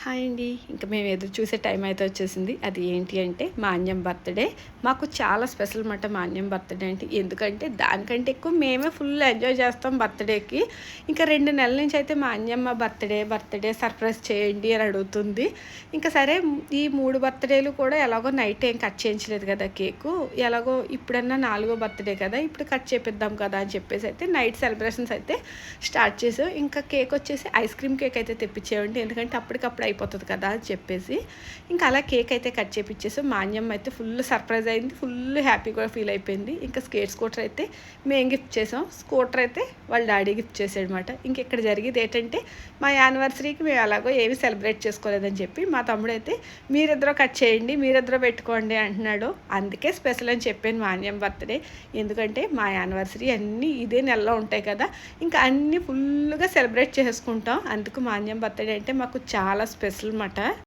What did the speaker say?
Hi అండి. ఇంక మేము ఎదురు చూసే టైం అయితే వచ్చేసింది. అది ఏంటి అంటే మా అన్యం బర్త్‌డే. మాకు చాలా స్పెషల్ మాట మా అన్యం బర్త్‌డే అంటే. ఎందుకంటే దానికంటే ఎక్కువ మేమే ఫుల్ ఎంజాయ్ చేస్తాం బర్త్‌డేకి. ఇంకా 2 నెలల నుంచి అయితే మా అన్యమ్మ బర్త్‌డే సర్ప్రైజ్ చేయండి అని అడుగుతుంది. ఇంకా సరే ఈ 3 బర్త్‌డేలు కూడా ఎలాగో నైట్ ఏం కట్ చేయించలేదు కదా కేకు. ఎలాగో ఇప్పుడన్నా 4గో బర్త్‌డే కదా! ఇప్పుడు కట్ చేపిద్దాం కదా అని చెప్పేసి అయితే నైట్ సెలబ్రేషన్స్ అయితే స్టార్ట్ చేసాం. ఇంకా కేక్ వచ్చేసి ఐస్ క్రీమ్ కేక్ అయితే తెప్పించామండి. ఎందుకంటే అప్పటికప్పుడు అయిపోతుంది కదా అని చెప్పేసి ఇంకా అలా కేక్ అయితే కట్ చేపిచ్చేసాం. మా అన్యమ్మ అయితే ఫుల్ సర్ప్రైజ్ అయింది. ఫుల్ హ్యాపీగా ఫీల్ అయిపోయింది. ఇంకా స్కూటర్ అయితే మేము గిఫ్ట్ చేసాం. స్కూటర్ అయితే వాళ్ళ డాడీ గిఫ్ట్ చేసాడనమాట. ఇంక ఇక్కడ జరిగేది ఏంటంటే మా యానివర్సరీకి మేము అలాగో ఏమి సెలబ్రేట్ చేసుకోలేదని చెప్పి మా తమ్ముడు అయితే మీరిద్దరూ కట్ చేయండి, మీరిద్దరూ పెట్టుకోండి అంటున్నాడు. అందుకే స్పెషల్ అని చెప్పాను మా అన్యమ్మ బర్త్డే. ఎందుకంటే మా యానివర్సరీ అన్నీ ఇదే నెలలో ఉంటాయి కదా, ఇంకా అన్నీ ఫుల్గా సెలబ్రేట్ చేసుకుంటాం. అందుకు మా అన్యమ్మ బర్త్డే అంటే మాకు చాలా స్పెషల్ మాట.